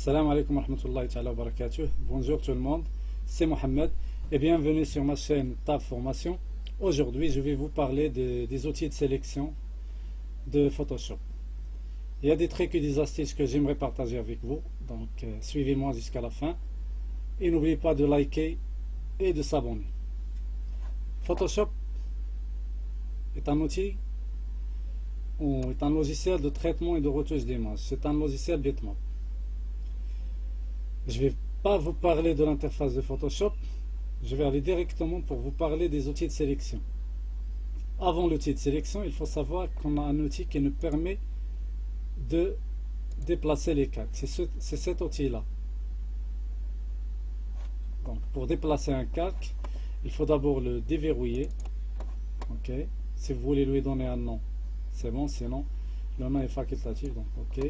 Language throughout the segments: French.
Salam alaikum wa rahmatullahi ta'ala wa barakatuh. Bonjour tout le monde, c'est Mohamed et bienvenue sur ma chaîne Tab Formation. Aujourd'hui, je vais vous parler des outils de sélection de Photoshop. Il y a des trucs et des astuces que j'aimerais partager avec vous, donc suivez-moi jusqu'à la fin. Et n'oubliez pas de liker et de s'abonner. Photoshop est un outil ou est un logiciel de traitement et de retouche d'images. C'est un logiciel bitmap. Je ne vais pas vous parler de l'interface de Photoshop, je vais aller directement pour vous parler des outils de sélection. Avant l'outil de sélection, il faut savoir qu'on a un outil qui nous permet de déplacer les calques. C'est cet outil-là. Donc pour déplacer un calque, il faut d'abord le déverrouiller. Ok. Si vous voulez lui donner un nom, c'est bon, sinon le nom est facultatif. Donc ok.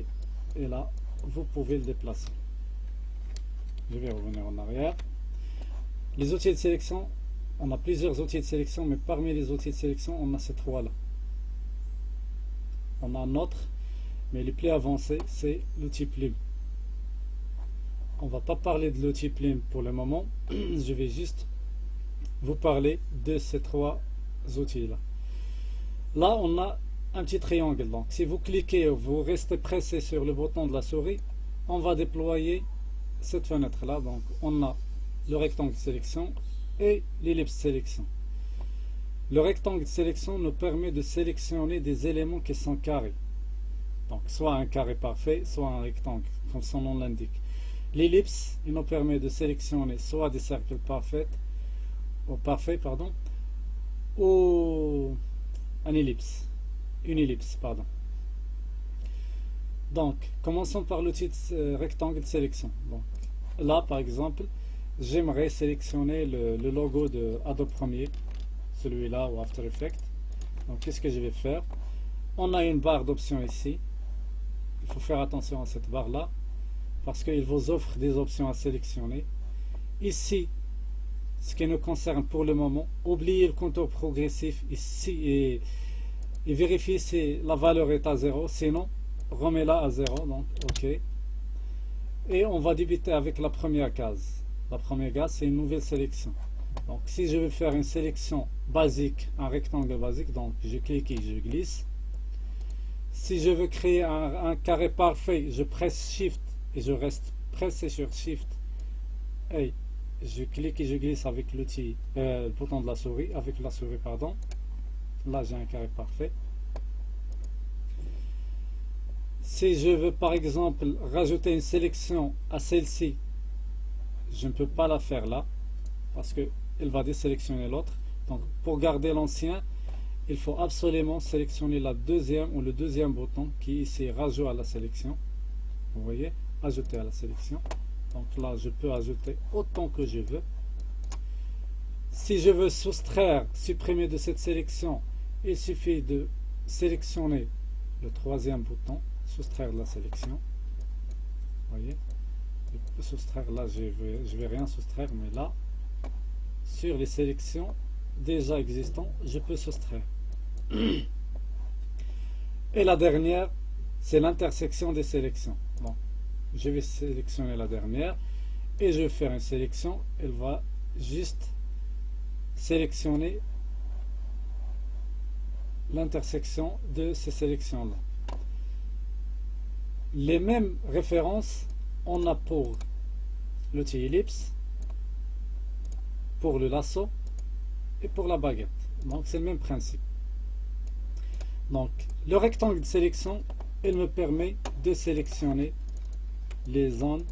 Et là, vous pouvez le déplacer. Je vais revenir en arrière. Les outils de sélection, on a plusieurs outils de sélection, mais parmi les outils de sélection, on a ces trois-là. On a un autre, mais le plus avancé, c'est l'outil plume. On ne va pas parler de l'outil plume pour le moment. Je vais juste vous parler de ces trois outils-là. Là, on a un petit triangle. Donc, si vous cliquez, vous restez pressé sur le bouton de la souris, on va déployer cette fenêtre là. Donc on a le rectangle de sélection et l'ellipse sélection. Le rectangle de sélection nous permet de sélectionner des éléments qui sont carrés, donc soit un carré parfait, soit un rectangle comme son nom l'indique. L'ellipse, il nous permet de sélectionner soit des cercles parfaits ou une ellipse pardon. Donc, commençons par l'outil de rectangle de sélection. Donc, là, par exemple, j'aimerais sélectionner le logo de Adobe Premiere, celui-là ou After Effects. Donc, qu'est-ce que je vais faire? On a une barre d'options ici. Il faut faire attention à cette barre-là, parce qu'il vous offre des options à sélectionner. Ici, ce qui nous concerne pour le moment, oubliez le contour progressif ici et vérifiez si la valeur est à 0, sinon, remets-la à 0, donc ok. Et on va débuter avec la première case. La première case, c'est une nouvelle sélection. Donc si je veux faire une sélection basique, un rectangle basique, donc je clique et je glisse. Si je veux créer un carré parfait, je presse Shift et je reste pressé sur Shift. Et je clique et je glisse avec l'outil, le bouton de la souris, avec la souris, pardon. Là, j'ai un carré parfait. Si je veux par exemple rajouter une sélection à celle-ci, je ne peux pas la faire là parce qu'elle va désélectionner l'autre. Donc pour garder l'ancien, il faut absolument sélectionner la deuxième ou le deuxième bouton qui est ici, rajout à la sélection. Vous voyez, ajouter à la sélection. Donc là, je peux ajouter autant que je veux. Si je veux supprimer de cette sélection, il suffit de sélectionner le troisième bouton. Soustraire de la sélection. Voyez, je peux soustraire là, je vais rien soustraire, mais là, sur les sélections déjà existantes, je peux soustraire. Et la dernière, c'est l'intersection des sélections. Bon, je vais sélectionner la dernière et je vais faire une sélection. Elle va juste sélectionner l'intersection de ces sélections-là. Les mêmes références on a pour l'outil ellipse, pour le lasso et pour la baguette. Donc c'est le même principe. Donc le rectangle de sélection, il me permet de sélectionner les zones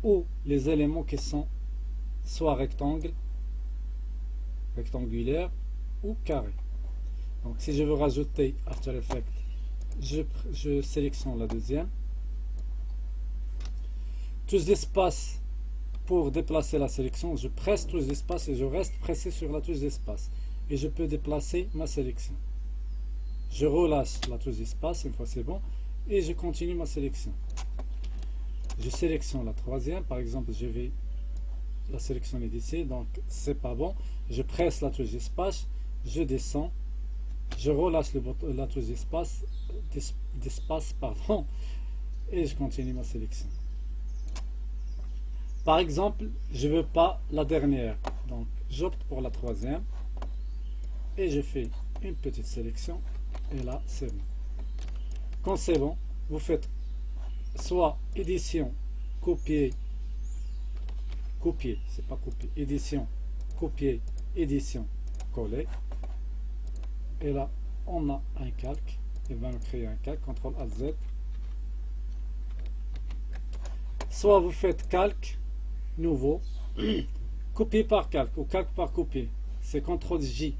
ou les éléments qui sont soit rectangulaires ou carrés. Donc si je veux rajouter After Effects, je sélectionne la deuxième. Touche d'espace pour déplacer la sélection, je presse touche d'espace et je reste pressé sur la touche d'espace et je peux déplacer ma sélection. Je relâche la touche d'espace, une fois c'est bon, et je continue ma sélection. Je sélectionne la troisième, par exemple je vais la sélectionner d'ici, donc c'est pas bon, je presse la touche d'espace, je descends, je relâche la touche d'espace, et je continue ma sélection. Par exemple, je veux pas la dernière, donc j'opte pour la troisième et je fais une petite sélection et là c'est bon. Quand c'est bon, vous faites soit édition, copier, c'est pas copier, édition, copier, édition, coller. Et là, on a un calque. Il va nous créer un calque, CTRL A Z. Soit vous faites calque, nouveau, copier par calque ou calque par copier. C'est CTRL J.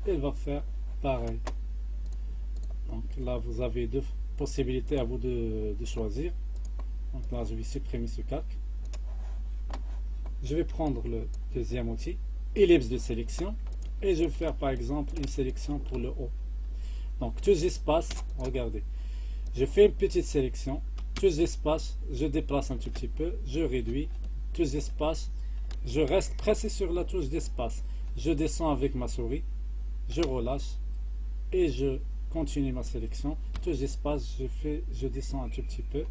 Il va faire pareil. Donc là, vous avez deux possibilités à vous de choisir. Donc là, je vais supprimer ce calque. Je vais prendre le deuxième outil, ellipse de sélection, et je vais faire par exemple une sélection pour le haut. Donc tous les espaces, regardez, je fais une petite sélection, tous les espaces, je déplace un tout petit peu, je réduis, tous les espaces, je reste pressé sur la touche d'espace, je descends avec ma souris, je relâche et je continue ma sélection. Tous les espaces, je descends un tout petit peu,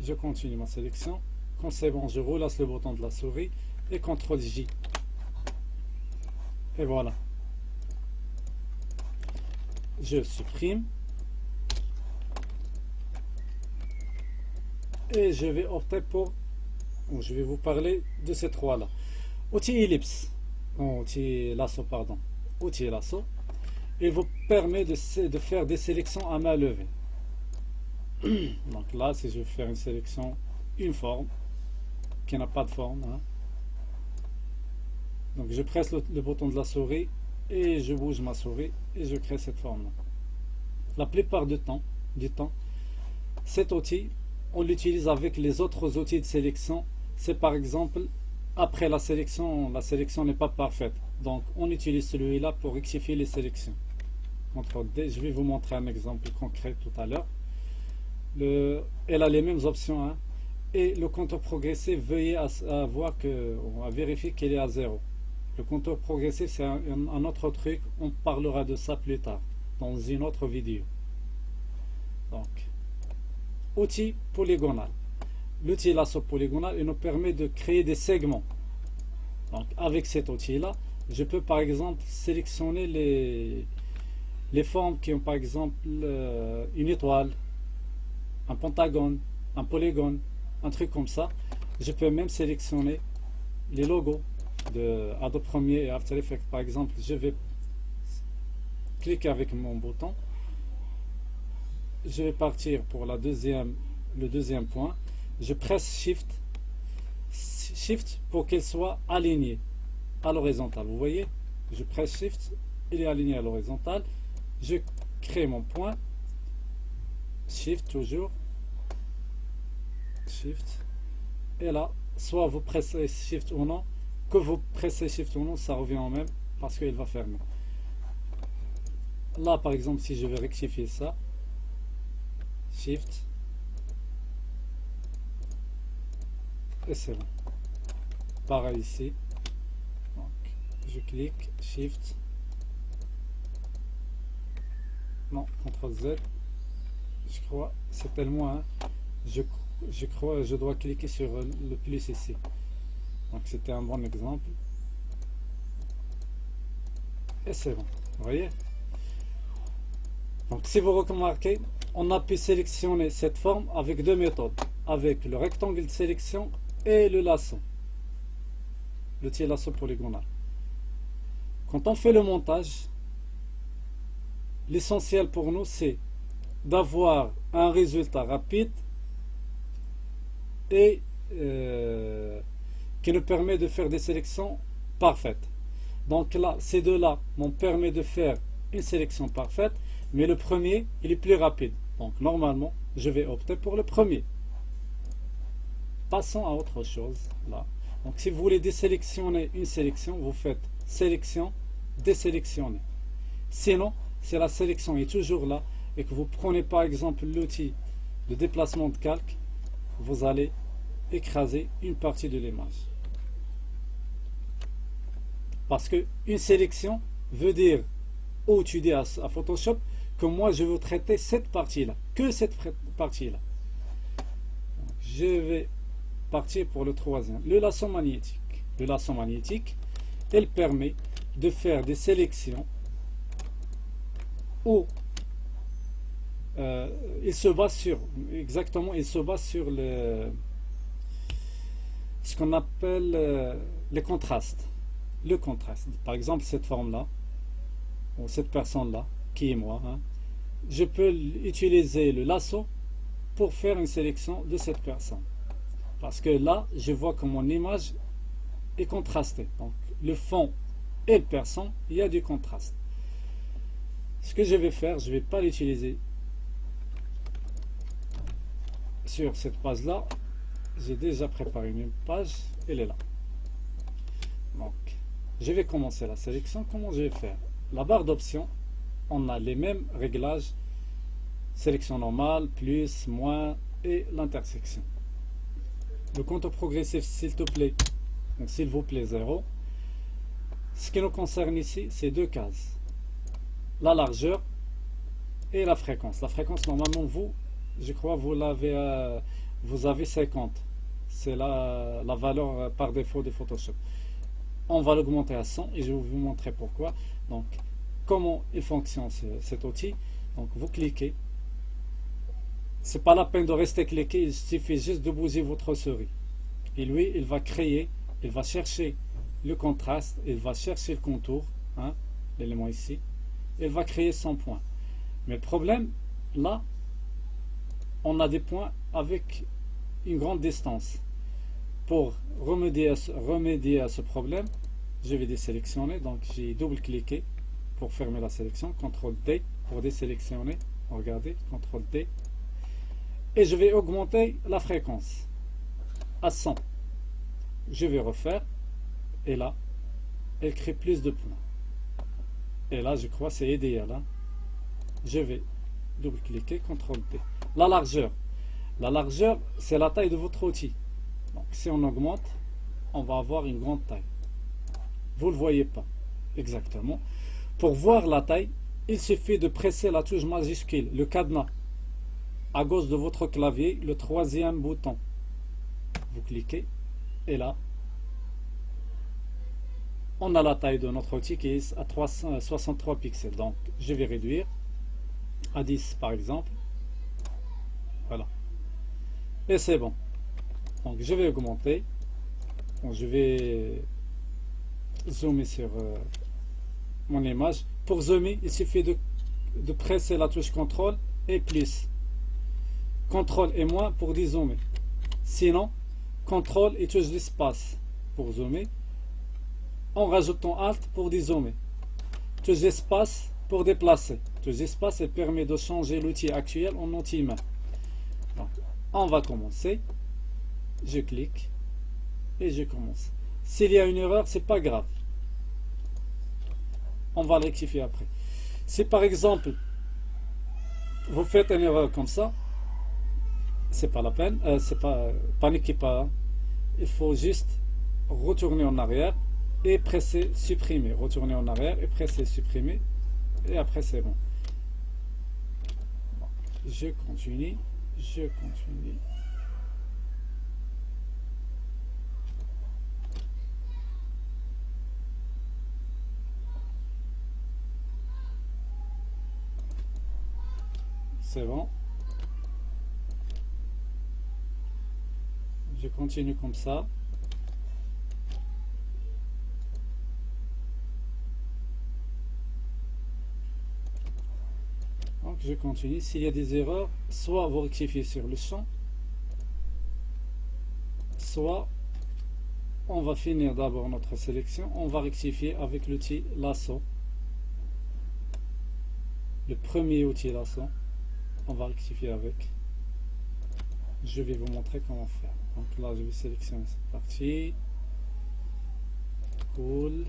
je continue ma sélection. Quand c'est bon, je relâche le bouton de la souris et CTRL J. Et voilà. Je supprime. Et je vais opter pour, je vais vous parler de ces trois-là. Outil ellipse, outil lasso, pardon. Outil lasso, il vous permet de faire des sélections à main levée. Donc là, si je veux faire une sélection, une forme, qui n'a pas de forme, hein. Donc je presse le bouton de la souris et je bouge ma souris et je crée cette forme là. La plupart du temps cet outil on l'utilise avec les autres outils de sélection. C'est par exemple après la sélection n'est pas parfaite, donc on utilise celui-là pour rectifier les sélections. CTRL D. Je vais vous montrer un exemple concret tout à l'heure. Elle a les mêmes options, hein. Et le compteur progressif, veuillez à vérifier qu'il est à 0. Le compteur progressif, c'est un autre truc. On parlera de ça plus tard, dans une autre vidéo. Donc, outil polygonal. L'outil lasso polygonal, il nous permet de créer des segments. Donc, avec cet outil-là, je peux par exemple sélectionner les formes qui ont par exemple une étoile, un pentagone, un polygone, un truc comme ça. Je peux même sélectionner les logos de Adobe Premiere et After Effects. Par exemple, je vais cliquer avec mon bouton, je vais partir pour le deuxième point, je presse Shift pour qu'il soit aligné à l'horizontale. Vous voyez, je presse Shift, il est aligné à l'horizontale, je crée mon point, Shift toujours, Shift, et là, soit vous pressez Shift ou non, que vous pressez Shift ou non, ça revient au même parce qu'il va fermer. Là, par exemple, si je vais rectifier ça, Shift, et c'est bon. Pareil ici. Donc, je clique, Shift, non, CTRL Z, je crois, c'est tellement, hein, je crois, je dois cliquer sur le plus ici. Donc c'était un bon exemple. Et c'est bon, vous voyez. Donc si vous remarquez, on a pu sélectionner cette forme avec deux méthodes, avec le rectangle de sélection et le lasso, l'outil lasso polygonal. Quand on fait le montage, l'essentiel pour nous c'est d'avoir un résultat rapide et qui nous permet de faire des sélections parfaites. Donc là, ces deux-là m'ont permis de faire une sélection parfaite, mais le premier, il est plus rapide. Donc normalement, je vais opter pour le premier. Passons à autre chose là. Donc si vous voulez désélectionner une sélection, vous faites sélection, désélectionner. Sinon, si la sélection est toujours là et que vous prenez par exemple l'outil de déplacement de calque, vous allez écraser une partie de l'image. Parce que une sélection veut dire, ou tu dis à Photoshop que moi je veux traiter cette partie-là, que cette partie-là. je vais partir pour le troisième, le lasso magnétique. Le lasso magnétique, il permet de faire des sélections où il se base sur, exactement, il se base sur ce qu'on appelle les contrastes. Le contraste. Par exemple, cette forme-là, ou cette personne-là, qui est moi, hein, je peux utiliser le lasso pour faire une sélection de cette personne. Parce que là, je vois que mon image est contrastée. Donc, le fond et le personne, il y a du contraste. Ce que je vais faire, je ne vais pas l'utiliser sur cette page-là. J'ai déjà préparé une page, elle est là. Donc, je vais commencer la sélection. Comment je vais faire? La barre d'options, on a les mêmes réglages. Sélection normale, plus, moins et l'intersection. Le compte progressif, s'il te plaît, donc s'il vous plaît, 0. Ce qui nous concerne ici, c'est deux cases. La largeur et la fréquence. La fréquence, normalement, vous, je crois, vous avez 50. C'est la valeur par défaut de Photoshop. On va l'augmenter à 100 et je vais vous montrer pourquoi. Donc, comment il fonctionne cet outil. Donc, vous cliquez. C'est pas la peine de rester cliqué, il suffit juste de bouger votre souris. Et lui, il va créer, il va chercher le contraste, il va chercher le contour, hein, l'élément ici. Il va créer son point. Mais le problème, là, on a des points avec une grande distance. Pour remédier à ce problème, je vais désélectionner. Donc, j'ai double-cliqué pour fermer la sélection. CTRL-D pour désélectionner. Regardez, CTRL-D. Et je vais augmenter la fréquence à 100. Je vais refaire. Et là, elle crée plus de points. Et là, je crois que c'est idéal. Hein? Je vais double-cliquer, CTRL-D. La largeur. La largeur, c'est la taille de votre outil. Donc, si on augmente, on va avoir une grande taille. Vous ne le voyez pas exactement. Pour voir la taille, il suffit de presser la touche majuscule, le cadenas, à gauche de votre clavier, le troisième bouton. Vous cliquez, et là, on a la taille de notre outil qui est à 363 pixels. Donc, je vais réduire à 10 par exemple. Voilà. Et c'est bon. Donc, je vais augmenter. Donc, je vais zoomer sur mon image. Pour zoomer, il suffit de presser la touche CTRL et plus. CTRL et moins pour dézoomer. Sinon, CTRL et touche d'espace pour zoomer. En rajoutant Alt pour dézoomer. Touche d'espace pour déplacer. Touche d'espace, elle permet de changer l'outil actuel en outil main. Donc, on va commencer. Je clique et je commence. S'il y a une erreur, c'est pas grave. On va le rectifier après. Si par exemple vous faites une erreur comme ça, c'est pas la peine, paniquez pas. Il faut juste retourner en arrière et presser supprimer. Retourner en arrière et presser supprimer. Et après c'est bon. Je continue. Je continue. C'est bon. Je continue comme ça. Donc je continue. S'il y a des erreurs, soit vous rectifiez sur le champ, soit on va finir d'abord notre sélection. On va rectifier avec l'outil lasso. Le premier outil lasso. On va rectifier avec. Je vais vous montrer comment faire. Donc là, je vais sélectionner cette partie. Cool.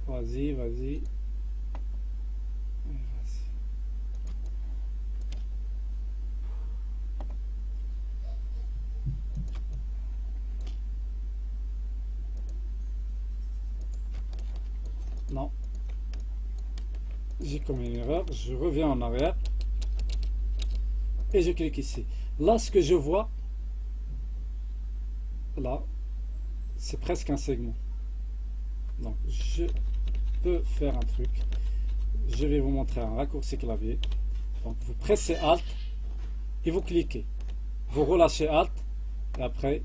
Vas-y, vas-y. Non. J'ai commis une erreur. Je reviens en arrière. et je clique ici. Là, ce que je vois, là, c'est presque un segment. Donc, je peux faire un truc. Je vais vous montrer un raccourci clavier. Donc, vous pressez Alt et vous cliquez. Vous relâchez Alt et après,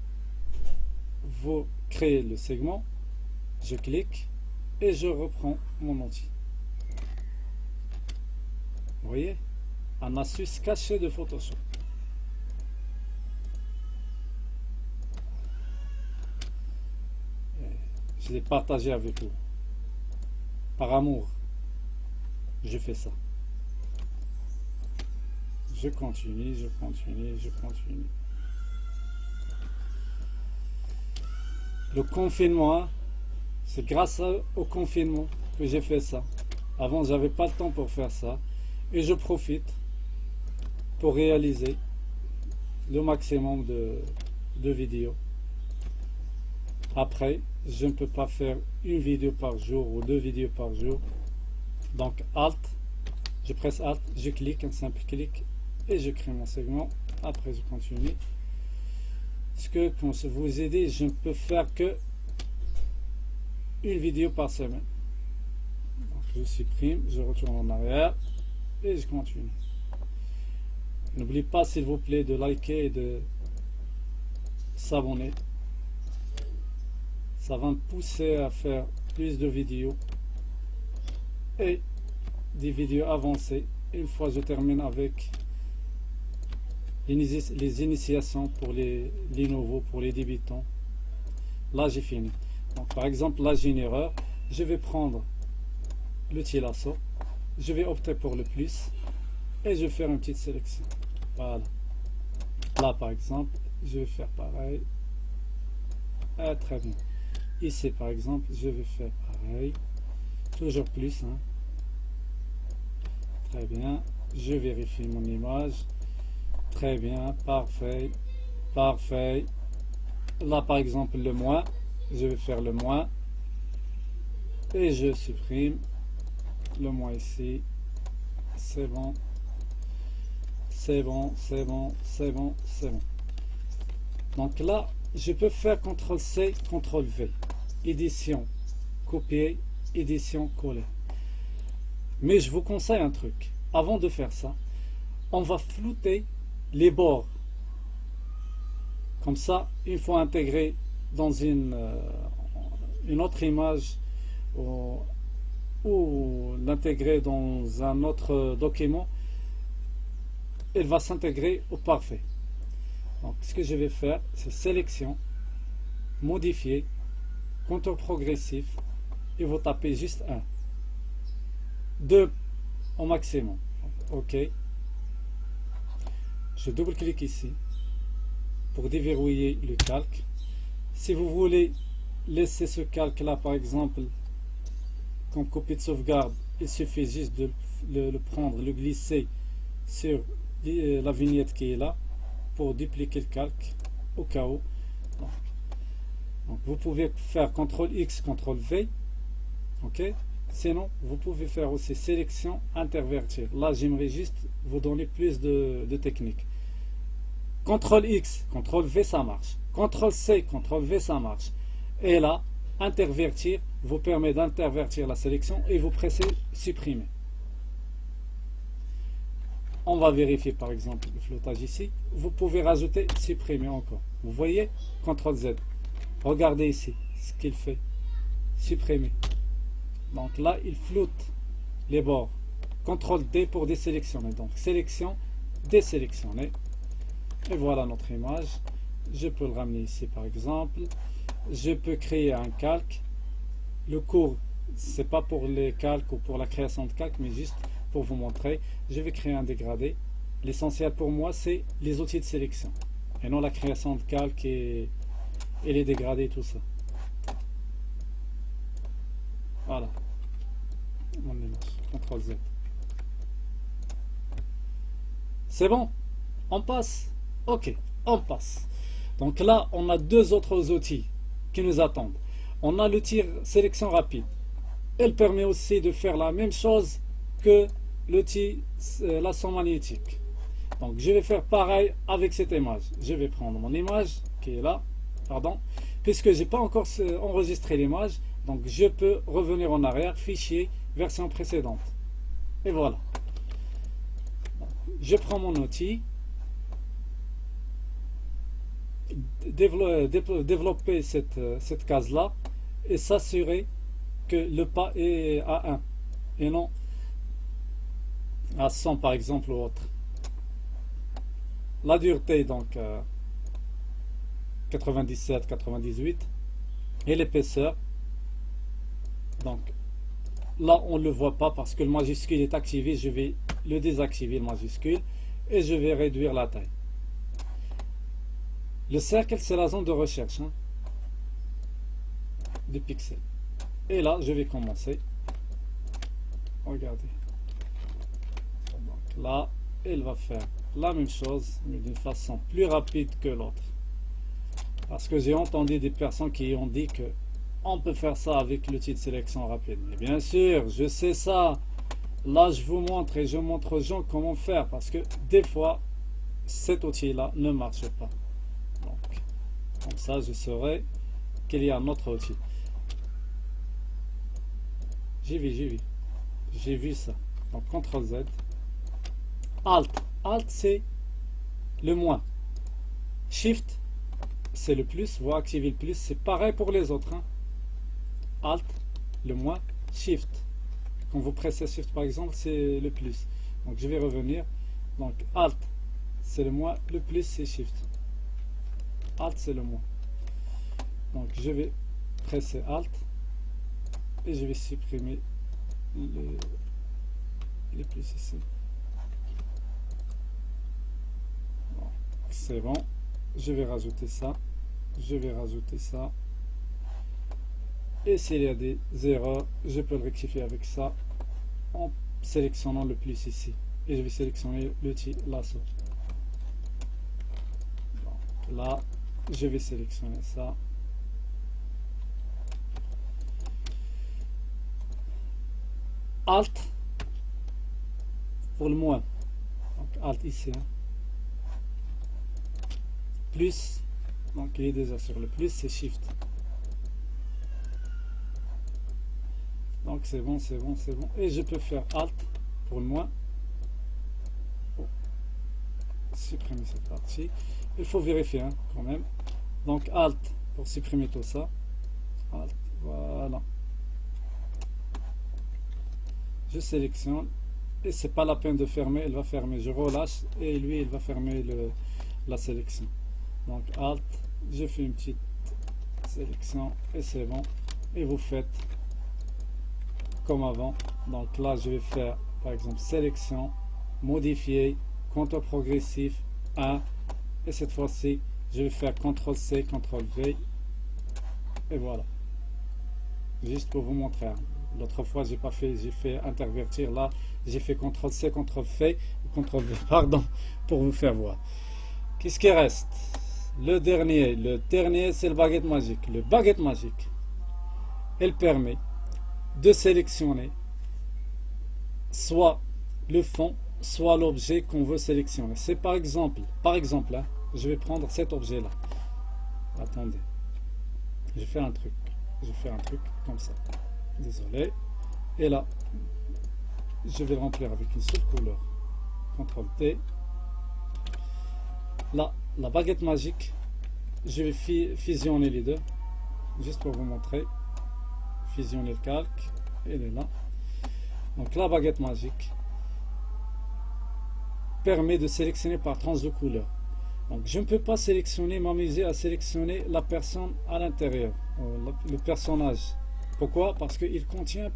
vous créez le segment. Je clique et je reprends mon outil. Vous voyez? Un astuce cachée de Photoshop. Je l'ai partagé avec vous. Par amour, je fais ça. Je continue, je continue, je continue. Le confinement, c'est grâce au confinement que j'ai fait ça. Avant, j'avais pas le temps pour faire ça. Et je profite pour réaliser le maximum de vidéos. Après, je ne peux pas faire une vidéo par jour ou 2 vidéos par jour. Donc Alt, je presse Alt, je clique, un simple clic et je crée mon segment. Après, je continue. Parce que, comme je vous ai dit, je ne peux faire que une vidéo par semaine. Donc, je supprime, je retourne en arrière et je continue. N'oubliez pas, s'il vous plaît, de liker et de s'abonner. Ça va me pousser à faire plus de vidéos et des vidéos avancées. Une fois je termine avec les initiations pour les nouveaux, pour les débutants, là j'ai fini. Donc par exemple, là j'ai une erreur. Je vais prendre l'outil lasso, je vais opter pour le plus et je vais faire une petite sélection. Voilà. Là par exemple, je vais faire pareil. Ah, très bien. Ici par exemple, je vais faire pareil. Toujours plus. Hein. Très bien. Je vérifie mon image. Très bien. Parfait. Parfait. Là par exemple, le moins. Je vais faire le moins. Et je supprime le moins ici. C'est bon. C'est bon. C'est bon. C'est bon. C'est bon. Donc là, je peux faire CTRL-C, CTRL-V. Édition, copier, édition, coller. Mais je vous conseille un truc. Avant de faire ça, on va flouter les bords. Comme ça, une fois intégré dans une autre image ou l'intégrer dans un autre document, elle va s'intégrer au parfait. Donc, ce que je vais faire, c'est sélection, modifier, contour progressif, et vous tapez juste 1. 2 au maximum. OK. Je double-clique ici pour déverrouiller le calque. Si vous voulez laisser ce calque-là, par exemple, comme copie de sauvegarde, il suffit juste de le prendre, le glisser sur la vignette qui est là, pour dupliquer le calque au cas où. Donc vous pouvez faire CTRL-X, CTRL-V. OK. Sinon, vous pouvez faire aussi sélection, intervertir. Là, j'aimerais juste vous donner plus de techniques. CTRL-X, CTRL-V, ça marche. CTRL-C, CTRL-V, ça marche. Et là, intervertir vous permet d'intervertir la sélection et vous pressez supprimer. On va vérifier par exemple le flottage ici. Vous pouvez rajouter supprimer encore. Vous voyez, CTRL-Z. Regardez ici ce qu'il fait. Supprimer. Donc là, il floute les bords. CTRL-D pour désélectionner. Donc sélection, désélectionner. Et voilà notre image. Je peux le ramener ici par exemple. Je peux créer un calque. Le cours, c'est pas pour les calques ou pour la création de calques, mais juste pour vous montrer. Je vais créer un dégradé. L'essentiel pour moi, c'est les outils de sélection et non la création de calques et les dégradés, tout ça. Voilà. Mon image. CTRL-Z. C'est bon? On passe? Ok, on passe. Donc là, on a 2 autres outils qui nous attendent. On a l'outil sélection rapide. Elle permet aussi de faire la même chose que l'outil lasso magnétique. Donc je vais faire pareil avec cette image. Je vais prendre mon image qui est là, pardon, puisque j'ai pas encore enregistré l'image, donc je peux revenir en arrière, fichier, version précédente. Et voilà. Donc, je prends mon outil, développer cette case là et s'assurer que le pas est à 1 et non à 100 par exemple ou autre. La dureté donc 97, 98 et l'épaisseur, donc là on ne le voit pas parce que le majuscule est activé. Je vais le désactiver, le majuscule, et je vais réduire la taille. Le cercle, c'est la zone de recherche des pixels. Et là je vais commencer. Regardez, donc là il va faire la même chose mais d'une façon plus rapide que l'autre, parce que j'ai entendu des personnes qui ont dit que on peut faire ça avec l'outil de sélection rapide. Mais bien sûr, je sais ça. Là je vous montre et je montre aux gens comment faire, parce que des fois cet outil là ne marche pas. Donc comme ça je saurai qu'il y a un autre outil. J'ai vu ça. Donc CTRL Z, Alt c'est le moins, Shift c'est le plus. Vous activez le plus, c'est pareil pour les autres Alt le moins, Shift, quand vous pressez Shift par exemple, c'est le plus. Donc je vais revenir, donc Alt c'est le moins, le plus c'est Shift. Alt c'est le moins, donc je vais presser Alt et je vais supprimer le plus ici. C'est bon, je vais rajouter ça, et s'il y a des erreurs je peux le rectifier avec ça en sélectionnant le plus ici, et je vais sélectionner l'outil lasso. Donc là je vais sélectionner ça, Alt pour le moins, donc Alt ici plus, donc il est déjà sur le plus, c'est Shift. Donc c'est bon, et je peux faire Alt pour le moins. Supprimer cette partie, il faut vérifier quand même. Donc Alt pour supprimer tout ça, Alt, voilà, je sélectionne et c'est pas la peine de fermer, elle va fermer, je relâche et lui il va fermer la sélection. Donc Alt, je fais une petite sélection et c'est bon, et vous faites comme avant. Donc là je vais faire par exemple sélection, modifier, contour progressif 1, et cette fois-ci je vais faire CTRL C, CTRL V, et voilà, juste pour vous montrer. L'autre fois j'ai pas fait, j'ai fait intervertir, là j'ai fait CTRL C, CTRL V, pardon, pour vous faire voir. Qu'est-ce qui reste? Le dernier c'est le baguette magique. Le baguette magique, elle permet de sélectionner soit le fond, soit l'objet qu'on veut sélectionner. C'est par exemple je vais prendre cet objet là. Attendez, je vais faire un truc comme ça, désolé, et là je vais le remplir avec une seule couleur. CTRL T. Là, la baguette magique, je vais fusionner les deux, juste pour vous montrer. Fusionner le calque, elle est là. Donc la baguette magique permet de sélectionner par tranche de couleur. Donc je ne peux pas sélectionner, m'amuser à sélectionner la personne à l'intérieur, le personnage. Pourquoi? Parce qu'il contient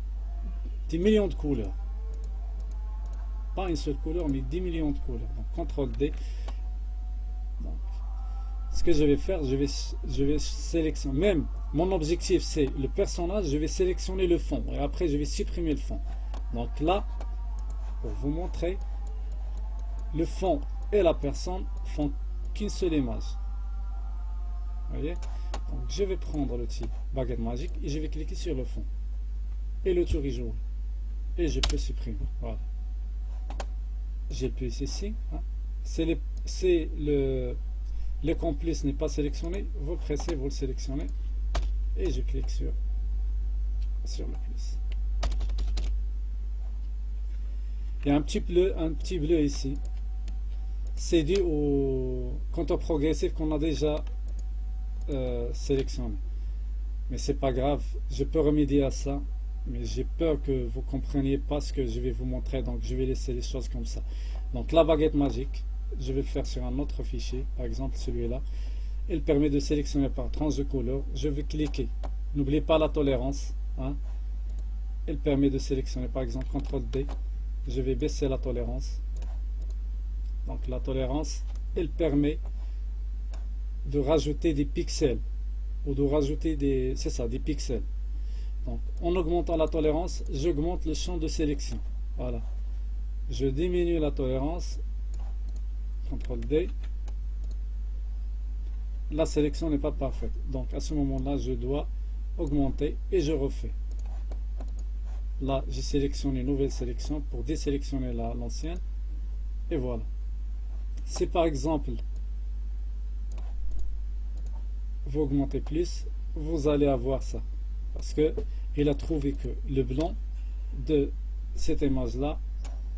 10 millions de couleurs. Pas une seule couleur, mais 10 millions de couleurs. Donc CTRL D. Donc, ce que je vais faire, je vais sélectionner, même mon objectif c'est le personnage, je vais sélectionner le fond et après je vais supprimer le fond. Donc là, pour vous montrer, le fond et la personne font qu'une seule image. Vous voyez? Donc je vais prendre l'outil baguette magique et je vais cliquer sur le fond et le tour est joué et je peux supprimer. Voilà, j'ai plus ici si le complice n'est pas sélectionné, vous pressez, vous le sélectionnez et je clique sur le plus. Il y a un petit bleu ici. C'est dû au compteur progressif qu'on a déjà sélectionné. Mais c'est pas grave, je peux remédier à ça. Mais j'ai peur que vous compreniez pas ce que je vais vous montrer, donc je vais laisser les choses comme ça. Donc la baguette magique, je vais le faire sur un autre fichier, par exemple celui-là. Elle permet de sélectionner par tranche de couleur. Je vais cliquer. N'oubliez pas la tolérance. Hein. Elle permet de sélectionner par exemple CTRL D. Je vais baisser la tolérance. Donc la tolérance, elle permet de rajouter des pixels ou de rajouter des pixels. Donc en augmentant la tolérance, j'augmente le champ de sélection. Voilà. Je diminue la tolérance. CTRL D. La sélection n'est pas parfaite. Donc à ce moment-là, je dois augmenter et je refais. Là, j'ai sélectionné une nouvelle sélection pour désélectionner l'ancienne. Et voilà. Si par exemple, vous augmentez plus, vous allez avoir ça. Parce que il a trouvé que le blanc de cette image-là,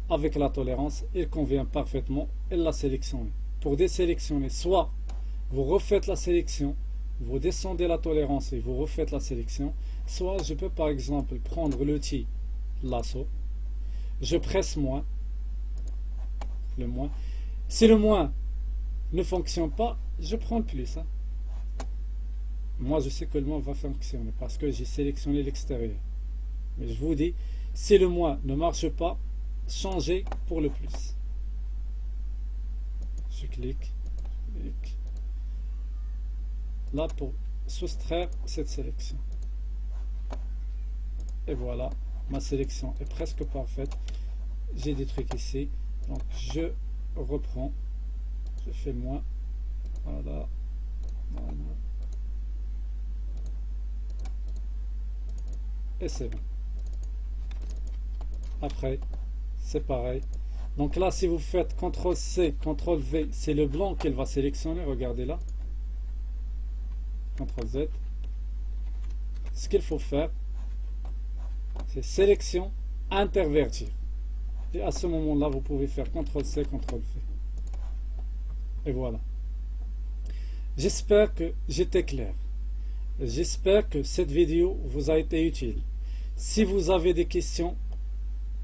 avec la tolérance, il convient parfaitement. Il l'a sélectionné. Pour désélectionner, soit vous refaites la sélection, vous descendez la tolérance et vous refaites la sélection, soit je peux par exemple prendre l'outil lasso, je presse moins, le moins. Si le moins ne fonctionne pas, je prends le plus. Hein. Moi, je sais que le moins va fonctionner parce que j'ai sélectionné l'extérieur. Mais je vous dis, si le moins ne marche pas, changez pour le plus. Je clique. Là, pour soustraire cette sélection. Et voilà, ma sélection est presque parfaite. J'ai des trucs ici. Donc, je reprends. Je fais moins. Voilà. Et c'est bon. Après, c'est pareil. Donc là, si vous faites CTRL C, CTRL V, c'est le blanc qu'elle va sélectionner. Regardez là. CTRL Z. Ce qu'il faut faire, c'est sélection, intervertir. Et à ce moment-là, vous pouvez faire CTRL C, CTRL V. Et voilà. J'espère que j'étais clair. J'espère que cette vidéo vous a été utile. Si vous avez des questions,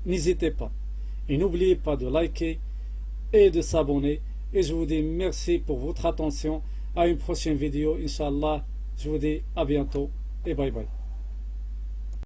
n'hésitez pas. Et n'oubliez pas de liker et de s'abonner. Et je vous dis merci pour votre attention. À une prochaine vidéo, Inch'Allah. Je vous dis à bientôt et bye bye.